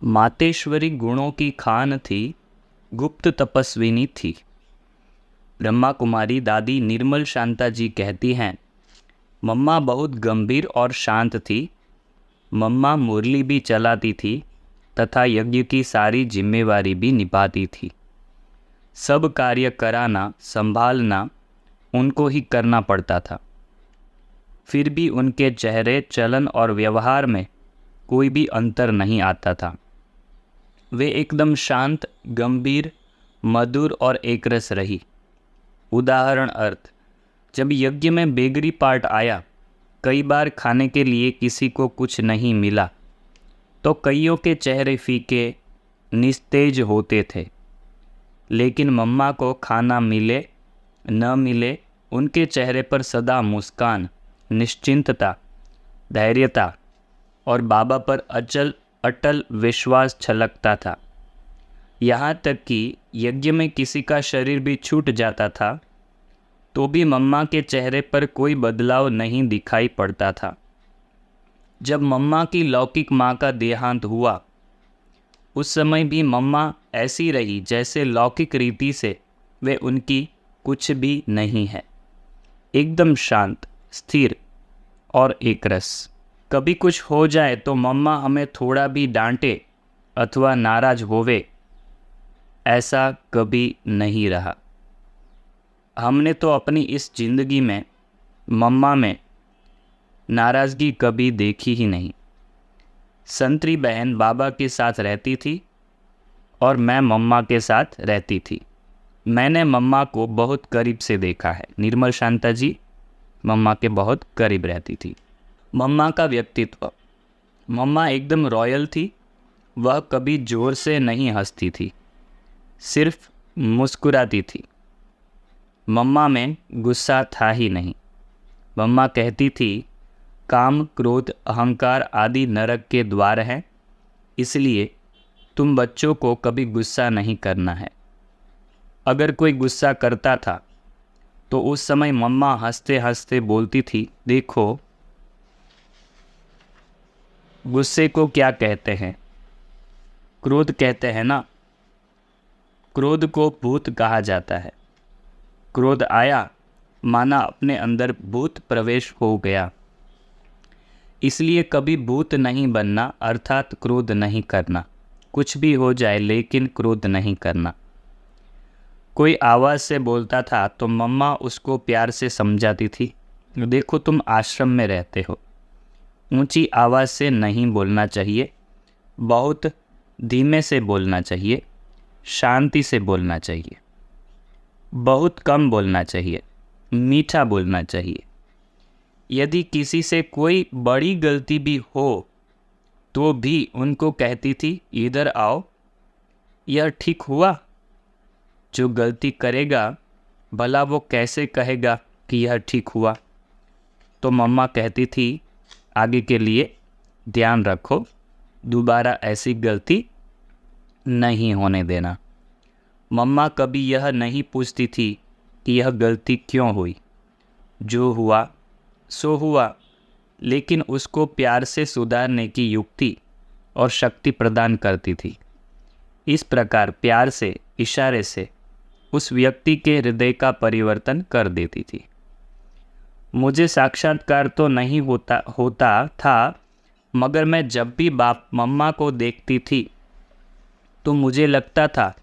मातेश्वरी गुणों की खान थी, गुप्त तपस्विनी थी। ब्रह्मा कुमारी दादी निर्मल शांता जी कहती हैं, मम्मा बहुत गंभीर और शांत थी। मम्मा मुरली भी चलाती थी तथा यज्ञ की सारी जिम्मेवारी भी निभाती थी। सब कार्य कराना संभालना उनको ही करना पड़ता था। फिर भी उनके चेहरे, चलन और व्यवहार में कोई भी अंतर नहीं आता था। वे एकदम शांत, गंभीर, मधुर और एकरस रही। उदाहरण अर्थ, जब यज्ञ में बेगरी पार्ट आया, कई बार खाने के लिए किसी को कुछ नहीं मिला तो कईयों के चेहरे फीके, निस्तेज होते थे। लेकिन मम्मा को खाना मिले न मिले, उनके चेहरे पर सदा मुस्कान, निश्चिंतता, धैर्यता और बाबा पर अटल विश्वास छलकता था। यहाँ तक कि यज्ञ में किसी का शरीर भी छूट जाता था तो भी मम्मा के चेहरे पर कोई बदलाव नहीं दिखाई पड़ता था। जब मम्मा की लौकिक माँ का देहांत हुआ, उस समय भी मम्मा ऐसी रही जैसे लौकिक रीति से वे उनकी कुछ भी नहीं है। एकदम शांत, स्थिर और एकरस। कभी कुछ हो जाए तो मम्मा हमें थोड़ा भी डांटे अथवा नाराज होवे, ऐसा कभी नहीं रहा। हमने तो अपनी इस जिंदगी में मम्मा में नाराज़गी कभी देखी ही नहीं। संतरी बहन बाबा के साथ रहती थी और मैं मम्मा के साथ रहती थी। मैंने मम्मा को बहुत करीब से देखा है। निर्मल शांता जी मम्मा के बहुत करीब रहती थी। मम्मा का व्यक्तित्व, मम्मा एकदम रॉयल थी। वह कभी ज़ोर से नहीं हंसती थी, सिर्फ मुस्कुराती थी। मम्मा में गुस्सा था ही नहीं। मम्मा कहती थी, काम, क्रोध, अहंकार आदि नरक के द्वार हैं, इसलिए तुम बच्चों को कभी गुस्सा नहीं करना है। अगर कोई गुस्सा करता था तो उस समय मम्मा हंसते हंसते बोलती थी, देखो गुस्से को क्या कहते हैं, क्रोध कहते हैं ना। क्रोध को भूत कहा जाता है। क्रोध आया माना अपने अंदर भूत प्रवेश हो गया। इसलिए कभी भूत नहीं बनना, अर्थात क्रोध नहीं करना। कुछ भी हो जाए लेकिन क्रोध नहीं करना। कोई आवाज़ से बोलता था तो मम्मा उसको प्यार से समझाती थी, देखो तुम आश्रम में रहते हो, ऊंची आवाज़ से नहीं बोलना चाहिए, बहुत धीमे से बोलना चाहिए, शांति से बोलना चाहिए, बहुत कम बोलना चाहिए, मीठा बोलना चाहिए। यदि किसी से कोई बड़ी गलती भी हो तो भी उनको कहती थी, इधर आओ, यह ठीक हुआ। जो गलती करेगा भला वो कैसे कहेगा कि यह ठीक हुआ। तो मम्मा कहती थी, आगे के लिए ध्यान रखो, दोबारा ऐसी गलती नहीं होने देना। मम्मा कभी यह नहीं पूछती थी कि यह गलती क्यों हुई। जो हुआ सो हुआ, लेकिन उसको प्यार से सुधारने की युक्ति और शक्ति प्रदान करती थी। इस प्रकार प्यार से, इशारे से उस व्यक्ति के हृदय का परिवर्तन कर देती थी। मुझे साक्षात्कार तो नहीं होता था, मगर मैं जब भी मम्मा को देखती थी तो मुझे लगता था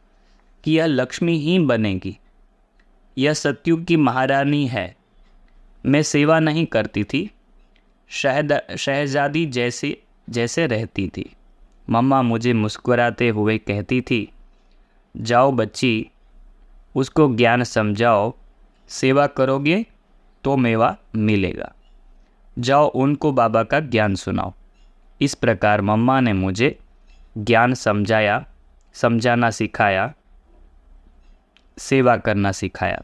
कि यह लक्ष्मी ही बनेगी, यह सतयुग की महारानी है। मैं सेवा नहीं करती थी, शहजादी जैसे रहती थी। मम्मा मुझे मुस्कुराते हुए कहती थी, जाओ बच्ची, उसको ज्ञान समझाओ, सेवा करोगे तो मेवा मिलेगा। जाओ उनको बाबा का ज्ञान सुनाओ। इस प्रकार मम्मा ने मुझे ज्ञान समझाना सिखाया, सेवा करना सिखाया।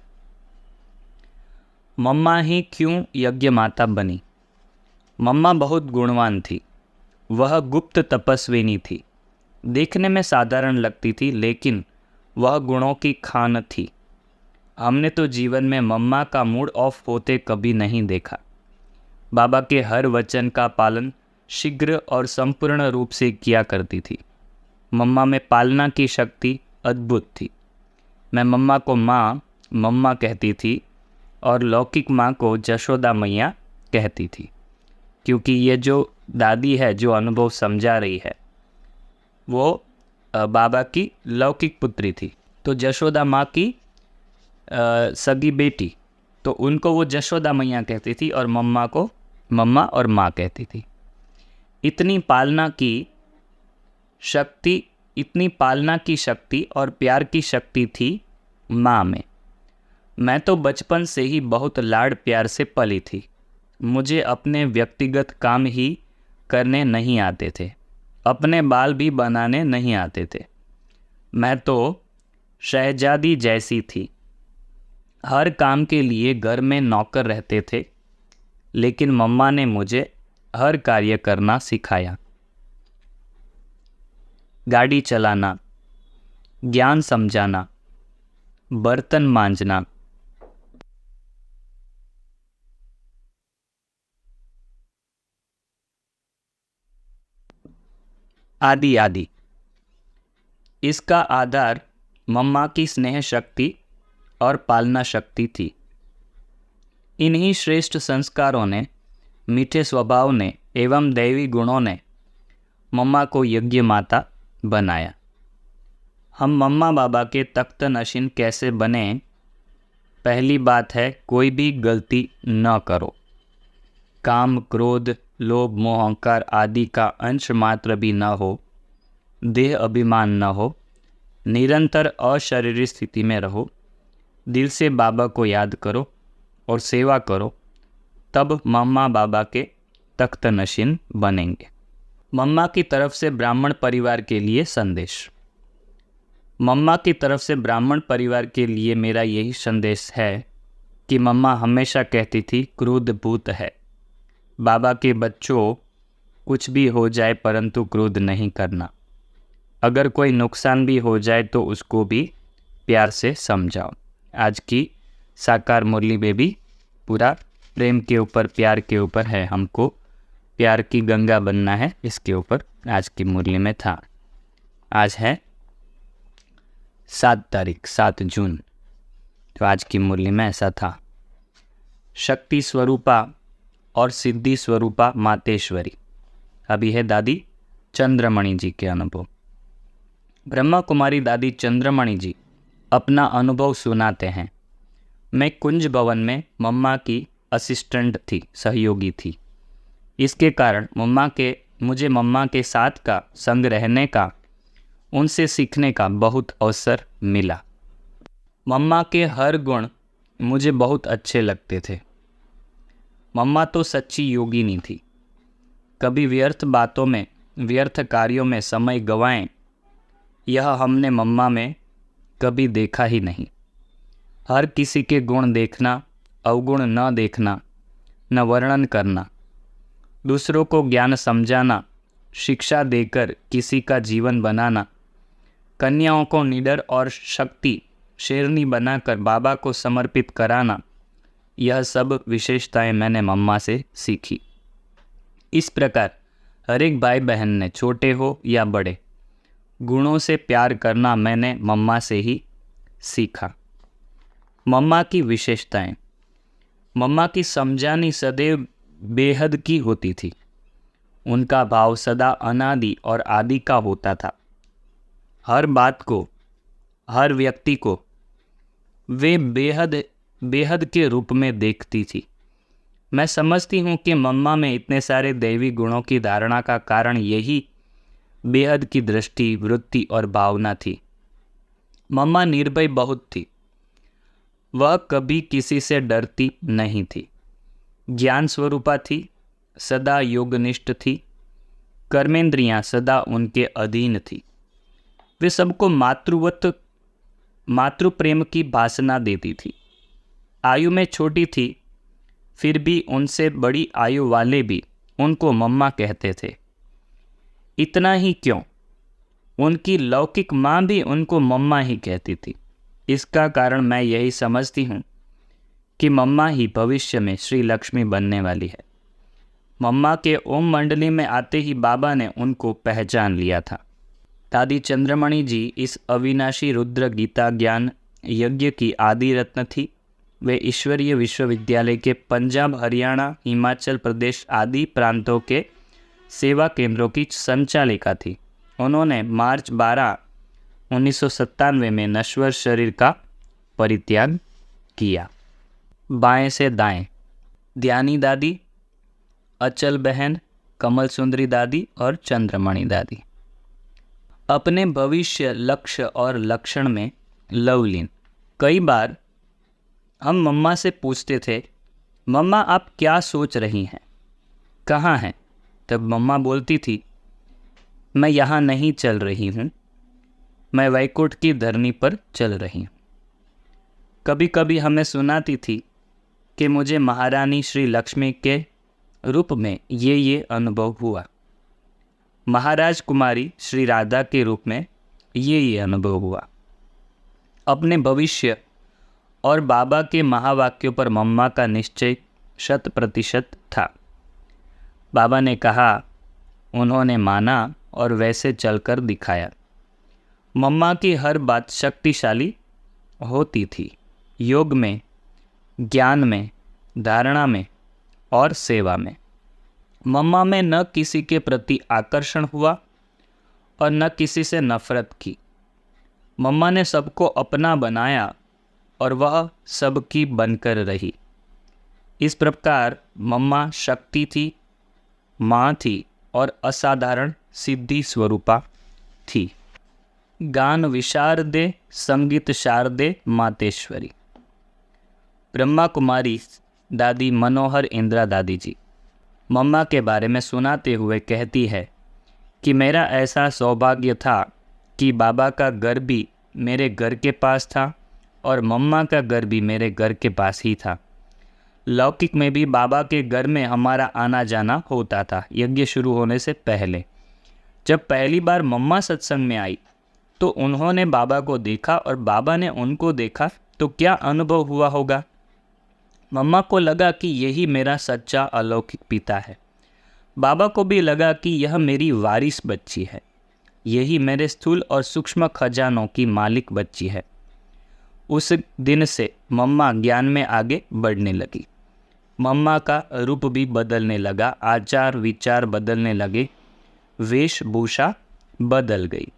मम्मा ही क्यों यज्ञ माता बनी? मम्मा बहुत गुणवान थी। वह गुप्त तपस्विनी थी। देखने में साधारण लगती थी, लेकिन वह गुणों की खान थी। हमने तो जीवन में मम्मा का मूड ऑफ होते कभी नहीं देखा। बाबा के हर वचन का पालन शीघ्र और संपूर्ण रूप से किया करती थी। मम्मा में पालना की शक्ति अद्भुत थी। मैं मम्मा को माँ मम्मा कहती थी और लौकिक माँ को जशोदा मैया कहती थी, क्योंकि ये जो दादी है जो अनुभव समझा रही है वो बाबा की लौकिक पुत्री थी। तो जशोदा माँ की सगी बेटी, तो उनको वो जशोदा मैया कहती थी और मम्मा को मम्मा और माँ कहती थी। इतनी पालना की शक्ति और प्यार की शक्ति थी माँ में। मैं तो बचपन से ही बहुत लाड़ प्यार से पली थी। मुझे अपने व्यक्तिगत काम ही करने नहीं आते थे, अपने बाल भी बनाने नहीं आते थे। मैं तो शहजादी जैसी थी। हर काम के लिए घर में नौकर रहते थे, लेकिन मम्मा ने मुझे हर कार्य करना सिखाया। गाड़ी चलाना, ज्ञान समझाना, बर्तन मांजना, आदि आदि। इसका आधार मम्मा की स्नेह शक्ति और पालना शक्ति थी। इन्हीं श्रेष्ठ संस्कारों ने, मीठे स्वभाव ने एवं दैवी गुणों ने मम्मा को यज्ञ माता बनाया। हम मम्मा बाबा के तख्त नशीन कैसे बने? पहली बात है, कोई भी गलती न करो। काम, क्रोध, लोभ, मोह, अहंकार आदि का अंश मात्र भी न हो। देह अभिमान न हो। निरंतर अशरीरी स्थिति में रहो। दिल से बाबा को याद करो और सेवा करो, तब मम्मा बाबा के तख्त नशीन बनेंगे। मम्मा की तरफ से ब्राह्मण परिवार के लिए संदेश। मम्मा की तरफ से ब्राह्मण परिवार के लिए मेरा यही संदेश है कि मम्मा हमेशा कहती थी, क्रोध भूत है। बाबा के बच्चों, कुछ भी हो जाए परंतु क्रोध नहीं करना। अगर कोई नुकसान भी हो जाए तो उसको भी प्यार से समझाओ। आज की साकार मुरली में भी पूरा प्रेम के ऊपर, प्यार के ऊपर है। हमको प्यार की गंगा बनना है, इसके ऊपर आज की मुरली में था। आज है 7 जून, तो आज की मुरली में ऐसा था। शक्ति स्वरूपा और सिद्धि स्वरूपा मातेश्वरी। अभी है दादी चंद्रमणि जी के अनुभव। ब्रह्मा कुमारी दादी चंद्रमणि जी अपना अनुभव सुनाते हैं। मैं कुंज भवन में मम्मा की असिस्टेंट थी, सहयोगी थी। इसके कारण मुझे मम्मा के साथ का संग रहने का, उनसे सीखने का बहुत अवसर मिला। मम्मा के हर गुण मुझे बहुत अच्छे लगते थे। मम्मा तो सच्ची योगिनी थी। कभी व्यर्थ बातों में, व्यर्थ कार्यों में समय गंवाएं, यह हमने मम्मा में कभी देखा ही नहीं। हर किसी के गुण देखना, अवगुण न देखना, न वर्णन करना, दूसरों को ज्ञान समझाना, शिक्षा देकर किसी का जीवन बनाना, कन्याओं को निडर और शक्ति शेरनी बनाकर बाबा को समर्पित कराना, यह सब विशेषताएं मैंने मम्मा से सीखी। इस प्रकार हर एक भाई बहन ने, छोटे हो या बड़े, गुणों से प्यार करना मैंने मम्मा से ही सीखा। मम्मा की विशेषताएं। मम्मा की समझानी सदैव बेहद की होती थी। उनका भाव सदा अनादि और आदि का होता था। हर बात को, हर व्यक्ति को वे बेहद के रूप में देखती थी। मैं समझती हूँ कि मम्मा में इतने सारे दैवी गुणों की धारणा का कारण यही बेहद की दृष्टि, वृत्ति और भावना थी। मम्मा निर्भय बहुत थी। वह कभी किसी से डरती नहीं थी। ज्ञान स्वरूपा थी, सदा योगनिष्ठ थी। कर्मेंद्रियां सदा उनके अधीन थी। वे सबको मातृ प्रेम की भाषणा देती थी। आयु में छोटी थी, फिर भी उनसे बड़ी आयु वाले भी उनको मम्मा कहते थे। इतना ही क्यों, उनकी लौकिक माँ भी उनको मम्मा ही कहती थी। इसका कारण मैं यही समझती हूँ कि मम्मा ही भविष्य में श्री लक्ष्मी बनने वाली है। मम्मा के ओम मंडली में आते ही बाबा ने उनको पहचान लिया था। दादी चंद्रमणि जी इस अविनाशी रुद्र गीता ज्ञान यज्ञ की आदि रत्न थी। वे ईश्वरीय विश्वविद्यालय के पंजाब, हरियाणा, हिमाचल प्रदेश आदि प्रांतों के सेवा केंद्रों की संचालिका थी। उन्होंने मार्च 12, 1997 में नश्वर शरीर का परित्याग किया। बाएं से दाएं, ध्यानी दादी, अचल बहन, कमल सुंदरी दादी और चंद्रमणि दादी। अपने भविष्य, लक्ष्य और लक्षण में लवलीन। कई बार हम मम्मा से पूछते थे, मम्मा आप क्या सोच रही हैं, कहाँ हैं? तब मम्मा बोलती थी, मैं यहाँ नहीं चल रही हूँ, मैं वैकुंठ की धरनी पर चल रही हूँ। कभी कभी हमें सुनाती थी कि मुझे महारानी श्री लक्ष्मी के रूप में ये अनुभव हुआ, महाराज कुमारी श्री राधा के रूप में ये अनुभव हुआ। अपने भविष्य और बाबा के महावाक्यों पर मम्मा का निश्चय 100% था। बाबा ने कहा, उन्होंने माना और वैसे चलकर दिखाया। मम्मा की हर बात शक्तिशाली होती थी, योग में, ज्ञान में, धारणा में और सेवा में। मम्मा में न किसी के प्रति आकर्षण हुआ और न किसी से नफरत की। मम्मा ने सबको अपना बनाया और वह सबकी बनकर रही। इस प्रकार मम्मा शक्ति थी, माँ थी और असाधारण सिद्धि स्वरूपा थी। गान विशारदे, संगीत शारदे मातेश्वरी। ब्रह्मा कुमारी दादी मनोहर इंदिरा दादी जी मम्मा के बारे में सुनाते हुए कहती है कि मेरा ऐसा सौभाग्य था कि बाबा का घर भी मेरे घर के पास था और मम्मा का घर भी मेरे घर के पास ही था। लौकिक में भी बाबा के घर में हमारा आना जाना होता था। यज्ञ शुरू होने से पहले जब पहली बार मम्मा सत्संग में आई तो उन्होंने बाबा को देखा और बाबा ने उनको देखा तो क्या अनुभव हुआ होगा। मम्मा को लगा कि यही मेरा सच्चा अलौकिक पिता है। बाबा को भी लगा कि यह मेरी वारिस बच्ची है, यही मेरे स्थूल और सूक्ष्म खजानों की मालिक बच्ची है। उस दिन से मम्मा ज्ञान में आगे बढ़ने लगी। मम्मा का रूप भी बदलने लगा, आचार विचार बदलने लगे, वेशभूषा बदल गई।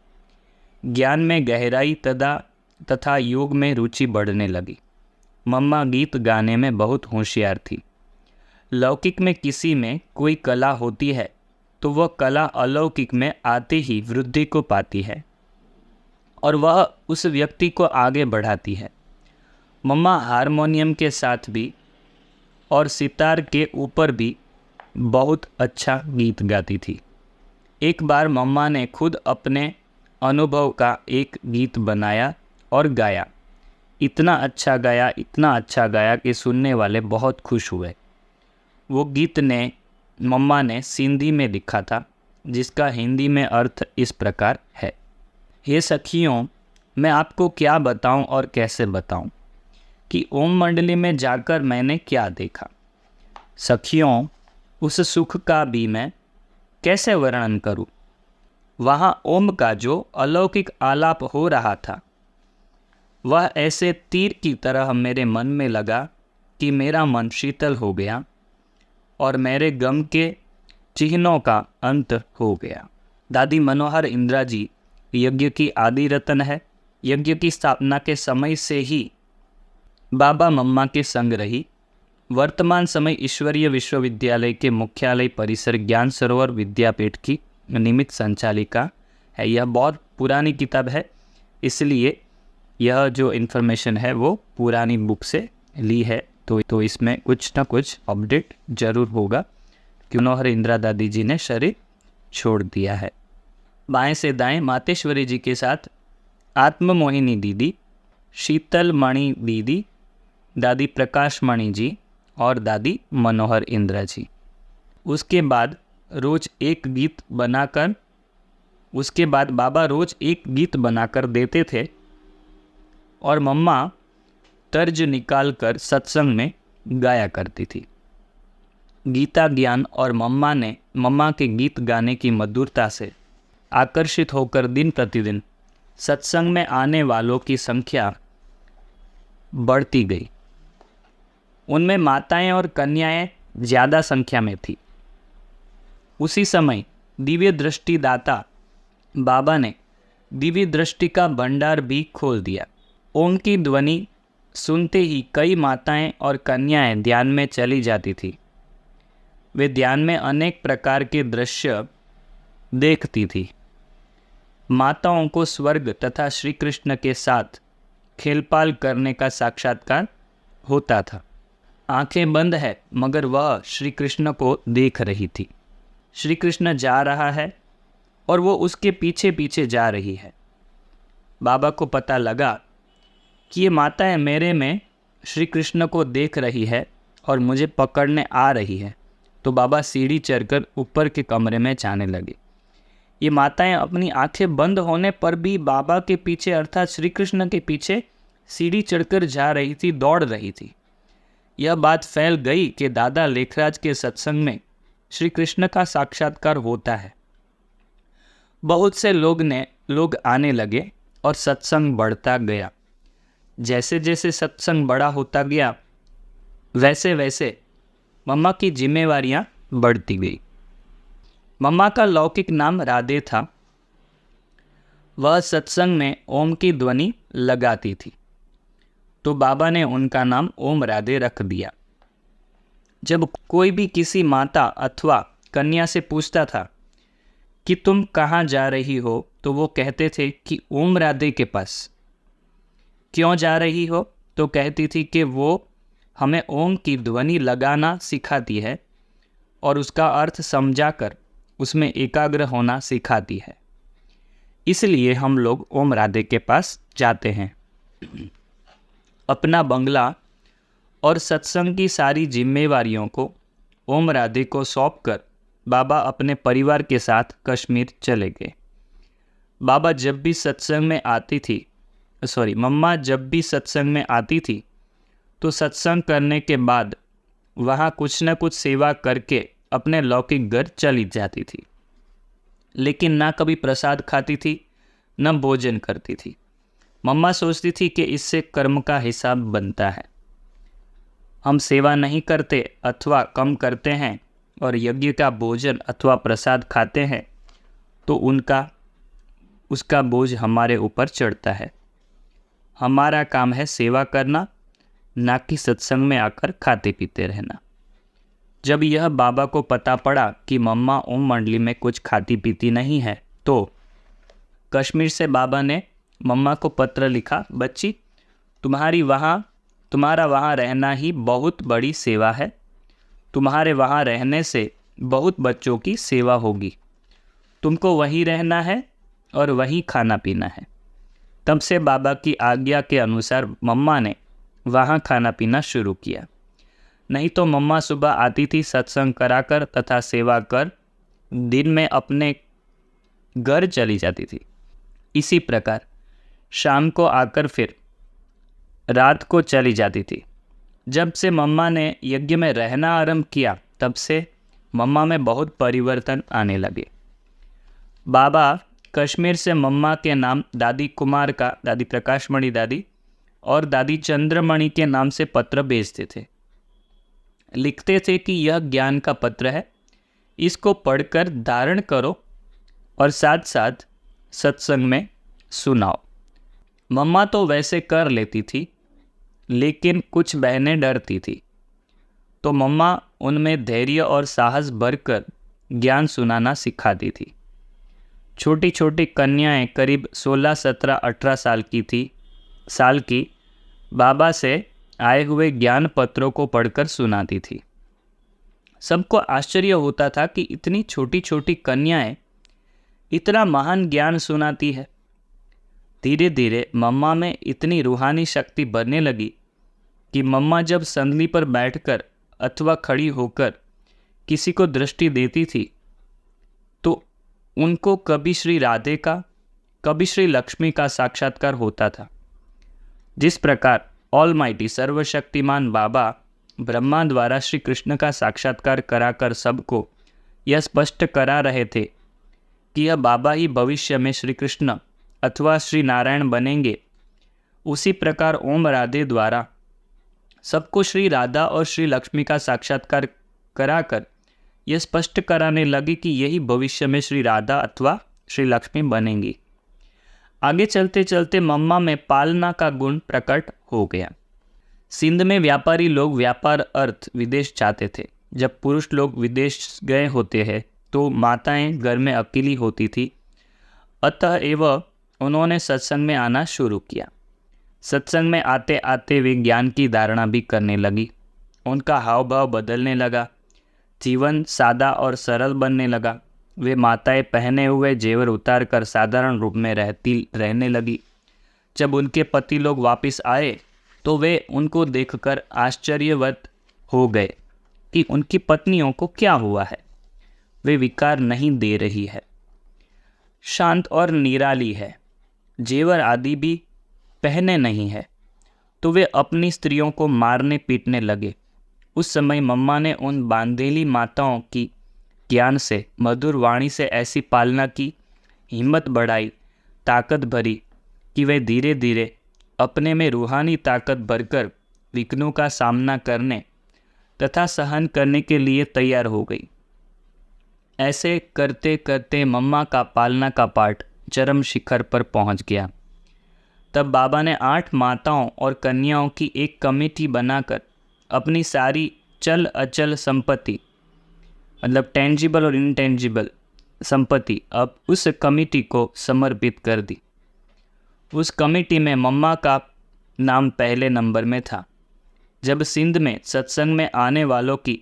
ज्ञान में गहराई तथा योग में रुचि बढ़ने लगी। मम्मा गीत गाने में बहुत होशियार थी। लौकिक में किसी में कोई कला होती है तो वह कला अलौकिक में आते ही वृद्धि को पाती है और वह उस व्यक्ति को आगे बढ़ाती है। मम्मा हारमोनियम के साथ भी और सितार के ऊपर भी बहुत अच्छा गीत गाती थी। एक बार मम्मा ने खुद अपने अनुभव का एक गीत बनाया और गाया। इतना अच्छा गाया कि सुनने वाले बहुत खुश हुए। वो गीत ने मम्मा ने सिंधी में लिखा था, जिसका हिंदी में अर्थ इस प्रकार है। हे सखियों, मैं आपको क्या बताऊं और कैसे बताऊं कि ओम मंडली में जाकर मैंने क्या देखा। सखियों, उस सुख का भी मैं कैसे वर्णन करूं। वहाँ ओम का जो अलौकिक आलाप हो रहा था वह ऐसे तीर की तरह मेरे मन में लगा कि मेरा मन शीतल हो गया और मेरे गम के चिन्हों का अंत हो गया। दादी मनोहर इंदिरा जी यज्ञ की आदि रत्न है। यज्ञ की स्थापना के समय से ही बाबा मम्मा के संग रही। वर्तमान समय ईश्वरीय विश्वविद्यालय के मुख्यालय परिसर ज्ञान सरोवर विद्यापीठ की निमित्त संचालिका है। यह बहुत पुरानी किताब है, इसलिए यह जो इन्फॉर्मेशन है वो पुरानी बुक से ली है, तो इसमें कुछ ना कुछ अपडेट जरूर होगा कि मनोहर इंदिरा दादी जी ने शरीर छोड़ दिया है। बाएं से दाएं मातेश्वरी जी के साथ आत्ममोहिनी दीदी, शीतल मणि दीदी, दादी प्रकाश मणि जी और दादी मनोहर इंदिरा जी। उसके बाद बाबा रोज एक गीत बनाकर देते थे और मम्मा तर्ज निकाल कर सत्संग में गाया करती थी। गीता ज्ञान और मम्मा के गीत गाने की मधुरता से आकर्षित होकर दिन प्रतिदिन सत्संग में आने वालों की संख्या बढ़ती गई। उनमें माताएं और कन्याएं ज़्यादा संख्या में थी। उसी समय दिव्य दृष्टि दाता बाबा ने दिव्य दृष्टि का भंडार भी खोल दिया। ओम की ध्वनि सुनते ही कई माताएं और कन्याएं ध्यान में चली जाती थी। वे ध्यान में अनेक प्रकार के दृश्य देखती थी। माताओं को स्वर्ग तथा श्री कृष्ण के साथ खेलपाल करने का साक्षात्कार होता था। आंखें बंद है मगर वह श्री कृष्ण को देख रही थी। श्री कृष्ण जा रहा है और वो उसके पीछे पीछे जा रही है। बाबा को पता लगा कि ये माताएं मेरे में श्री कृष्ण को देख रही है और मुझे पकड़ने आ रही है, तो बाबा सीढ़ी चढ़कर ऊपर के कमरे में जाने लगे। ये माताएं अपनी आंखें बंद होने पर भी बाबा के पीछे अर्थात श्री कृष्ण के पीछे सीढ़ी चढ़कर जा रही थी, दौड़ रही थी। यह बात फैल गई कि दादा लेखराज के सत्संग में श्री कृष्ण का साक्षात्कार होता है। बहुत से लोग आने लगे और सत्संग बढ़ता गया। जैसे जैसे सत्संग बड़ा होता गया वैसे वैसे मम्मा की जिम्मेवारियां बढ़ती गई। मम्मा का लौकिक नाम राधे था। वह सत्संग में ओम की ध्वनि लगाती थी, तो बाबा ने उनका नाम ओम राधे रख दिया। जब कोई भी किसी माता अथवा कन्या से पूछता था कि तुम कहाँ जा रही हो, तो वो कहते थे कि ओम राधे के पास। क्यों जा रही हो, तो कहती थी कि वो हमें ओम की ध्वनि लगाना सिखाती है और उसका अर्थ समझाकर उसमें एकाग्र होना सिखाती है, इसलिए हम लोग ओम राधे के पास जाते हैं। अपना बंगला और सत्संग की सारी जिम्मेवारियों को ओम राधे को सौंपकर बाबा अपने परिवार के साथ कश्मीर चले गए। मम्मा जब भी सत्संग में आती थी तो सत्संग करने के बाद वहाँ कुछ न कुछ सेवा करके अपने लौकिक घर चली जाती थी, लेकिन ना कभी प्रसाद खाती थी न भोजन करती थी। मम्मा सोचती थी कि इससे कर्म का हिसाब बनता है। हम सेवा नहीं करते अथवा कम करते हैं और यज्ञ का भोजन अथवा प्रसाद खाते हैं तो उसका बोझ हमारे ऊपर चढ़ता है। हमारा काम है सेवा करना, ना कि सत्संग में आकर खाते पीते रहना। जब यह बाबा को पता पड़ा कि मम्मा ओम मंडली में कुछ खाती पीती नहीं है, तो कश्मीर से बाबा ने मम्मा को पत्र लिखा, बच्ची तुम्हारा वहाँ रहना ही बहुत बड़ी सेवा है। तुम्हारे वहाँ रहने से बहुत बच्चों की सेवा होगी। तुमको वहीं रहना है और वहीं खाना पीना है। तब से बाबा की आज्ञा के अनुसार मम्मा ने वहाँ खाना पीना शुरू किया। नहीं तो मम्मा सुबह आती थी, सत्संग कराकर तथा सेवा कर दिन में अपने घर चली जाती थी। इसी प्रकार शाम को आकर फिर रात को चली जाती थी। जब से मम्मा ने यज्ञ में रहना आरंभ किया, तब से मम्मा में बहुत परिवर्तन आने लगे। बाबा कश्मीर से मम्मा के नाम दादी कुमार का, दादी प्रकाशमणि दादी और दादी चंद्रमणि के नाम से पत्र भेजते थे। लिखते थे कि यह ज्ञान का पत्र है, इसको पढ़कर धारण करो और साथ साथ सत्संग में सुनाओ। मम्मा तो वैसे कर लेती थी, लेकिन कुछ बहनें डरती थी, तो मम्मा उनमें धैर्य और साहस भरकर ज्ञान सुनाना सिखाती थी। छोटी छोटी कन्याएं करीब 16, 17, 18 साल की बाबा से आए हुए ज्ञान पत्रों को पढ़कर सुनाती थी। सबको आश्चर्य होता था कि इतनी छोटी छोटी कन्याएं इतना महान ज्ञान सुनाती है। धीरे धीरे मम्मा में इतनी रूहानी शक्ति बढ़ने लगी कि मम्मा जब संदली पर बैठकर अथवा खड़ी होकर किसी को दृष्टि देती थी तो उनको कभी श्री राधे का, कभी श्री लक्ष्मी का साक्षात्कार होता था। जिस प्रकार ऑलमाइटी सर्वशक्तिमान बाबा ब्रह्मा द्वारा श्री कृष्ण का साक्षात्कार कराकर सबको यह स्पष्ट करा रहे थे कि यह बाबा ही भविष्य में श्री कृष्ण अथवा श्री नारायण बनेंगे, उसी प्रकार ओम राधे द्वारा सबको श्री राधा और श्री लक्ष्मी का साक्षात्कार कराकर यह स्पष्ट कराने लगी कि यही भविष्य में श्री राधा अथवा श्री लक्ष्मी बनेंगी। आगे चलते चलते मम्मा में पालना का गुण प्रकट हो गया। सिंध में व्यापारी लोग व्यापार अर्थ विदेश जाते थे। जब पुरुष लोग विदेश गए होते हैं तो माताएं घर में अकेली होती थी, अतः एवं उन्होंने सत्संग में आना शुरू किया। सत्संग में आते आते वे ज्ञान की धारणा भी करने लगी। उनका हाव भाव बदलने लगा, जीवन सादा और सरल बनने लगा। वे माताएं पहने हुए जेवर उतार कर साधारण रूप में रहने लगी। जब उनके पति लोग वापस आए तो वे उनको देखकर आश्चर्यवत हो गए कि उनकी पत्नियों को क्या हुआ है। वे विकार नहीं दे रही है, शांत और निराली है, जेवर आदि भी पहने नहीं है। तो वे अपनी स्त्रियों को मारने पीटने लगे। उस समय मम्मा ने उन बांधेली माताओं की ज्ञान से, मधुर वाणी से ऐसी पालना की, हिम्मत बढ़ाई, ताकत भरी कि वे धीरे धीरे अपने में रूहानी ताकत भरकर विघ्नों का सामना करने तथा सहन करने के लिए तैयार हो गई। ऐसे करते करते मम्मा का पालना का पाठ चरम शिखर पर पहुंच गया। तब बाबा ने 8 माताओं और कन्याओं की एक कमेटी बनाकर अपनी सारी चल अचल संपत्ति, मतलब टेंजिबल और इनटेंजिबल संपत्ति, अब उस कमेटी को समर्पित कर दी। उस कमेटी में मम्मा का नाम पहले नंबर में था। जब सिंध में सत्संग में आने वालों की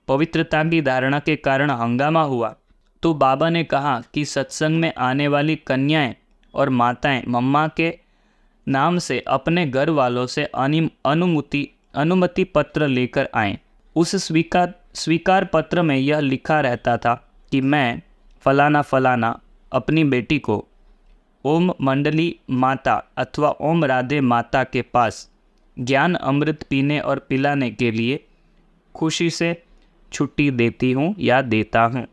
पवित्रता की धारणा के कारण हंगामा हुआ तो बाबा ने कहा कि सत्संग में आने वाली कन्याएं और माताएं मम्मा के नाम से अपने घर वालों से अनुमति पत्र लेकर आएं। उस स्वीकार पत्र में यह लिखा रहता था कि मैं फलाना फलाना अपनी बेटी को ओम मंडली माता अथवा ओम राधे माता के पास ज्ञान अमृत पीने और पिलाने के लिए खुशी से छुट्टी देती हूँ या देता हूँ।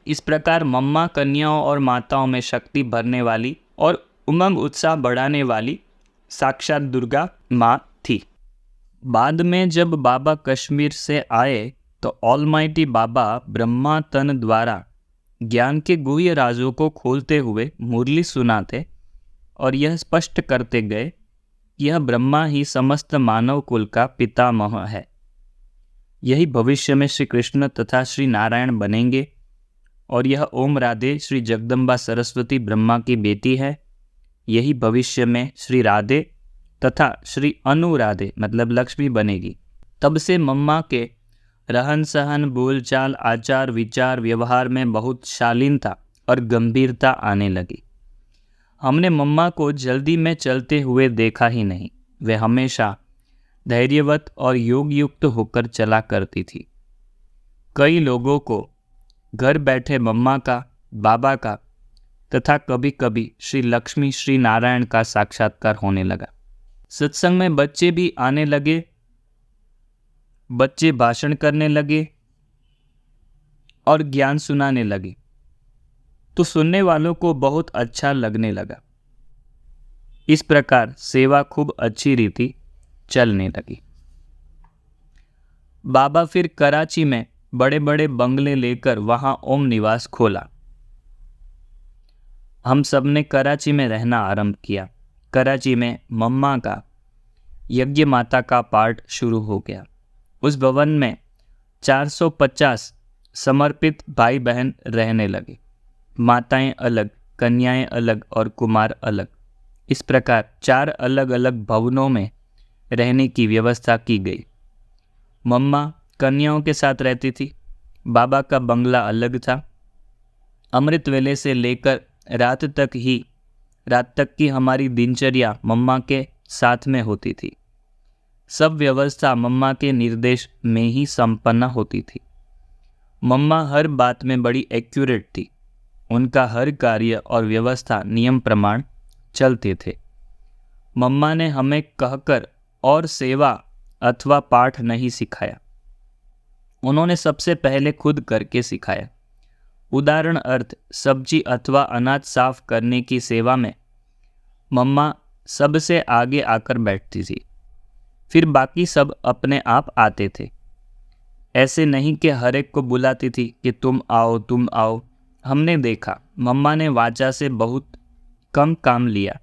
इस प्रकार मम्मा कन्याओं और माताओं में शक्ति भरने वाली और उमंग उत्साह बढ़ाने वाली साक्षात दुर्गा माँ थी। बाद में जब बाबा कश्मीर से आए तो ऑलमाइटी बाबा ब्रह्मा तन द्वारा ज्ञान के गुह्य राजों को खोलते हुए मुरली सुनाते और यह स्पष्ट करते गए कि यह ब्रह्मा ही समस्त मानव कुल का पितामह है। यही भविष्य में श्री कृष्ण तथा श्री नारायण बनेंगे और यह ओम राधे श्री जगदम्बा सरस्वती ब्रह्मा की बेटी है। यही भविष्य में श्री राधे तथा श्री अनुराधे मतलब लक्ष्मी बनेगी। तब से मम्मा के रहन सहन, बोलचाल, आचार विचार, व्यवहार में बहुत शालीनता और गंभीरता आने लगी। हमने मम्मा को जल्दी में चलते हुए देखा ही नहीं। वे हमेशा धैर्यवत और योग युक्त होकर चला करती थी। कई लोगों को घर बैठे मम्मा का, बाबा का तथा कभी कभी श्री लक्ष्मी श्री नारायण का साक्षात्कार होने लगा। सत्संग में बच्चे भी आने लगे। बच्चे भाषण करने लगे और ज्ञान सुनाने लगे तो सुनने वालों को बहुत अच्छा लगने लगा। इस प्रकार सेवा खूब अच्छी रीति चलने लगी। बाबा फिर कराची में बड़े बड़े बंगले लेकर वहां ओम निवास खोला। हम सब ने कराची में रहना आरंभ किया। कराची में मम्मा का यज्ञ माता का पाठ शुरू हो गया। उस भवन में 450 समर्पित भाई बहन रहने लगे। माताएं अलग, कन्याएं अलग और कुमार अलग। इस प्रकार 4 अलग अलग भवनों में रहने की व्यवस्था की गई। मम्मा कन्याओं के साथ रहती थी। बाबा का बंगला अलग था। अमृत वेले से लेकर रात तक की हमारी दिनचर्या मम्मा के साथ में होती थी। सब व्यवस्था मम्मा के निर्देश में ही संपन्न होती थी। मम्मा हर बात में बड़ी एक्यूरेट थी। उनका हर कार्य और व्यवस्था नियम प्रमाण चलते थे। मम्मा ने हमें कहकर और सेवा अथवा पाठ नहीं सिखाया। उन्होंने सबसे पहले खुद करके सिखाया। उदाहरण अर्थ सब्जी अथवा अनाज साफ करने की सेवा में मम्मा सबसे आगे आकर बैठती थी, फिर बाकी सब अपने आप आते थे। ऐसे नहीं कि हर एक को बुलाती थी कि तुम आओ। हमने देखा मम्मा ने वाचा से बहुत कम काम लिया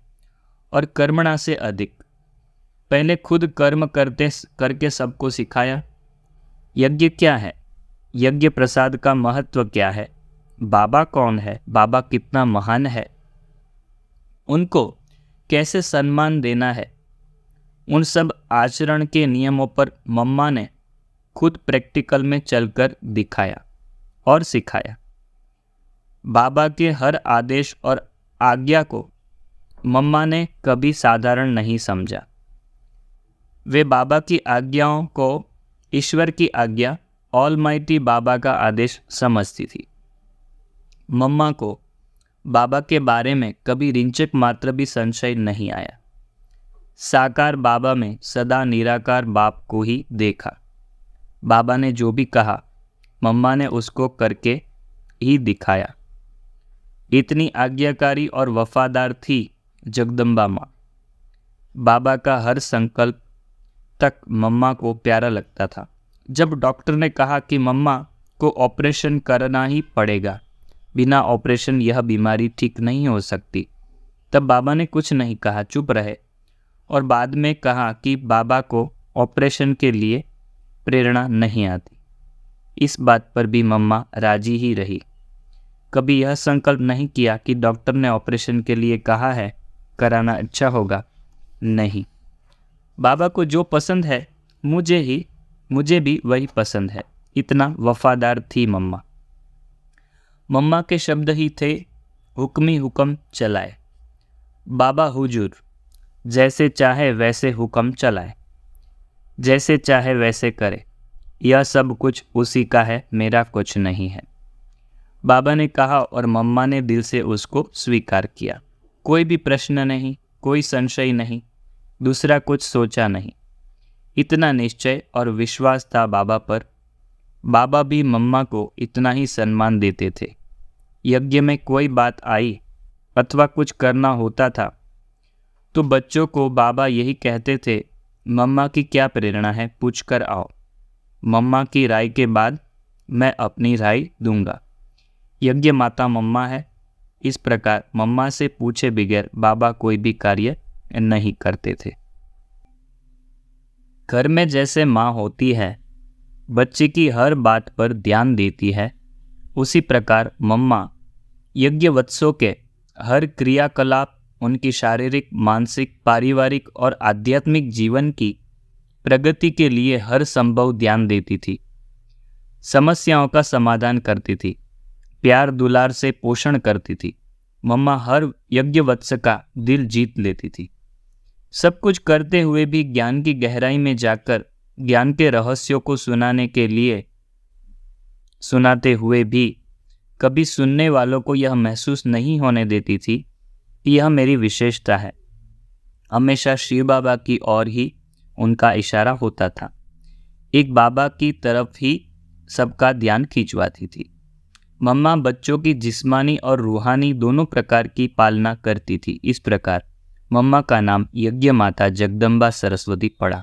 और कर्मणा से अधिक। पहले खुद कर्म करके सबको सिखाया। यज्ञ क्या है, यज्ञ प्रसाद का महत्व क्या है, बाबा कौन है, बाबा कितना महान है, उनको कैसे सम्मान देना है, उन सब आचरण के नियमों पर मम्मा ने खुद प्रैक्टिकल में चलकर दिखाया और सिखाया। बाबा के हर आदेश और आज्ञा को मम्मा ने कभी साधारण नहीं समझा। वे बाबा की आज्ञाओं को ईश्वर की आज्ञा, ऑलमाइटी बाबा का आदेश समझती थी। मम्मा को बाबा के बारे में कभी रिंचक मात्र भी संशय नहीं आया। साकार बाबा में सदा निराकार बाप को ही देखा। बाबा ने जो भी कहा मम्मा ने उसको करके ही दिखाया। इतनी आज्ञाकारी और वफादार थी जगदम्बा माँ। बाबा का हर संकल्प तक मम्मा को प्यारा लगता था। जब डॉक्टर ने कहा कि मम्मा को ऑपरेशन करना ही पड़ेगा, बिना ऑपरेशन यह बीमारी ठीक नहीं हो सकती, तब बाबा ने कुछ नहीं कहा, चुप रहे और बाद में कहा कि बाबा को ऑपरेशन के लिए प्रेरणा नहीं आती। इस बात पर भी मम्मा राजी ही रही। कभी यह संकल्प नहीं किया कि डॉक्टर ने ऑपरेशन के लिए कहा है, कराना अच्छा होगा। नहीं, बाबा को जो पसंद है मुझे भी वही पसंद है। इतना वफादार थी मम्मा। मम्मा के शब्द ही थे, हुक्मी हुक्म चलाए। बाबा हुजूर, जैसे चाहे वैसे हुक्म चलाए, जैसे चाहे वैसे करे, यह सब कुछ उसी का है, मेरा कुछ नहीं है। बाबा ने कहा और मम्मा ने दिल से उसको स्वीकार किया। कोई भी प्रश्न नहीं, कोई संशय नहीं, दूसरा कुछ सोचा नहीं। इतना निश्चय और विश्वास था बाबा पर। बाबा भी मम्मा को इतना ही सम्मान देते थे। यज्ञ में कोई बात आई अथवा कुछ करना होता था तो बच्चों को बाबा यही कहते थे, मम्मा की क्या प्रेरणा है, पूछ कर आओ। मम्मा की राय के बाद मैं अपनी राय दूंगा। यज्ञ माता मम्मा है। इस प्रकार मम्मा से पूछे बगैर बाबा कोई भी कार्य नहीं करते थे। घर में जैसे माँ होती है, बच्चे की हर बात पर ध्यान देती है, उसी प्रकार मम्मा यज्ञवत्सों के हर क्रियाकलाप, उनकी शारीरिक, मानसिक, पारिवारिक और आध्यात्मिक जीवन की प्रगति के लिए हर संभव ध्यान देती थी। समस्याओं का समाधान करती थी, प्यार दुलार से पोषण करती थी। मम्मा हर यज्ञवत्स का दिल जीत लेती थी। सब कुछ करते हुए भी ज्ञान की गहराई में जाकर ज्ञान के रहस्यों को सुनाते हुए भी कभी सुनने वालों को यह महसूस नहीं होने देती थी कि यह मेरी विशेषता है। हमेशा शिव बाबा की ओर ही उनका इशारा होता था। एक बाबा की तरफ ही सबका ध्यान खिंचवाती थी। मम्मा बच्चों की जिस्मानी और रूहानी दोनों प्रकार की पालना करती थी। इस प्रकार मम्मा का नाम यज्ञ माता जगदम्बा सरस्वती पड़ा।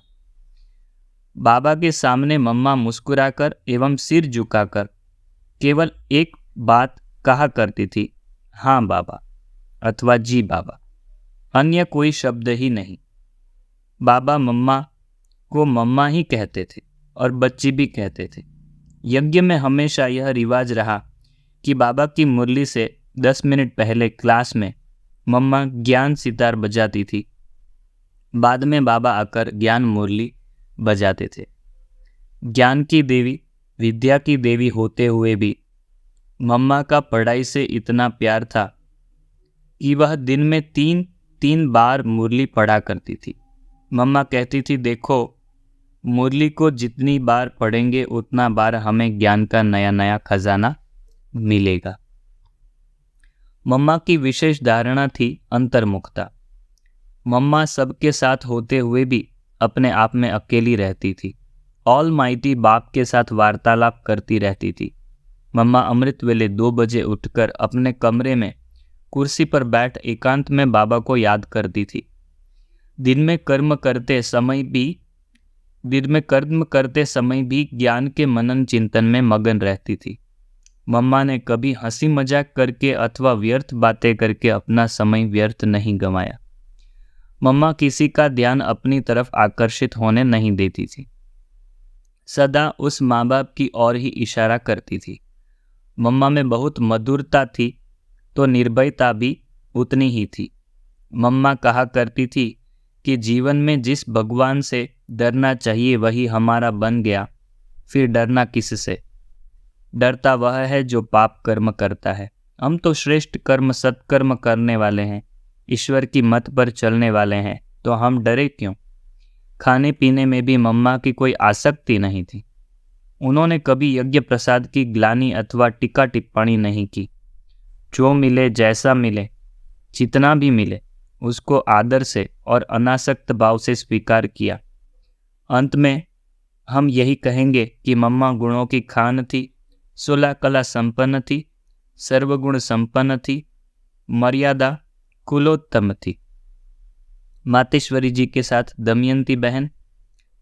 बाबा के सामने मम्मा मुस्कुराकर एवं सिर झुकाकर केवल एक बात कहा करती थी, हाँ बाबा अथवा जी बाबा, अन्य कोई शब्द ही नहीं। बाबा मम्मा को मम्मा ही कहते थे और बच्ची भी कहते थे। यज्ञ में हमेशा यह रिवाज रहा कि बाबा की मुरली से 10 मिनट पहले क्लास में मम्मा ज्ञान सितार बजाती थी। बाद में बाबा आकर ज्ञान मुरली बजाते थे। ज्ञान की देवी, विद्या की देवी होते हुए भी मम्मा का पढ़ाई से इतना प्यार था कि वह दिन में 3 बार मुरली पढ़ा करती थी। मम्मा कहती थी, देखो मुरली को जितनी बार पढ़ेंगे उतना बार हमें ज्ञान का नया नया खजाना मिलेगा। मम्मा की विशेष धारणा थी अंतर्मुखता। मम्मा सबके साथ होते हुए भी अपने आप में अकेली रहती थी। ऑलमाइटी बाप के साथ वार्तालाप करती रहती थी। मम्मा अमृत वेले 2 बजे उठकर अपने कमरे में कुर्सी पर बैठ एकांत में बाबा को याद करती थी। दिन में कर्म करते समय भी ज्ञान के मनन चिंतन में मगन रहती थी। मम्मा ने कभी हंसी मजाक करके अथवा व्यर्थ बातें करके अपना समय व्यर्थ नहीं गंवाया। मम्मा किसी का ध्यान अपनी तरफ आकर्षित होने नहीं देती थी, सदा उस माँ बाप की ओर ही इशारा करती थी। मम्मा में बहुत मधुरता थी तो निर्भयता भी उतनी ही थी। मम्मा कहा करती थी कि जीवन में जिस भगवान से डरना चाहिए वही हमारा बन गया, फिर डरना किससे? डरता वह है जो पाप कर्म करता है। हम तो श्रेष्ठ कर्म सत्कर्म करने वाले हैं, ईश्वर की मत पर चलने वाले हैं, तो हम डरे क्यों? खाने पीने में भी मम्मा की कोई आसक्ति नहीं थी। उन्होंने कभी यज्ञ प्रसाद की ग्लानि अथवा टीका टिप्पणी नहीं की। जो मिले जैसा मिले जितना भी मिले उसको आदर से और अनासक्त भाव से स्वीकार किया। अंत में हम यही कहेंगे कि मम्मा गुणों की खान थी, 16 कला संपन्न थी, सर्वगुण संपन्न थी, मर्यादा कुलोत्तम थी। मातेश्वरी जी के साथ दमयंती बहन,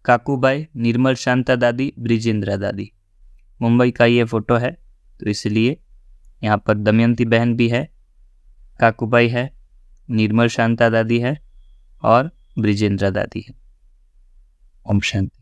काकूबाई, निर्मल शांता दादी, ब्रिजेंद्रा दादी। मुंबई का ये फोटो है, तो इसलिए यहाँ पर दमयंती बहन भी है, काकूबाई है, निर्मल शांता दादी है और ब्रिजेंद्रा दादी है। ओम शांति।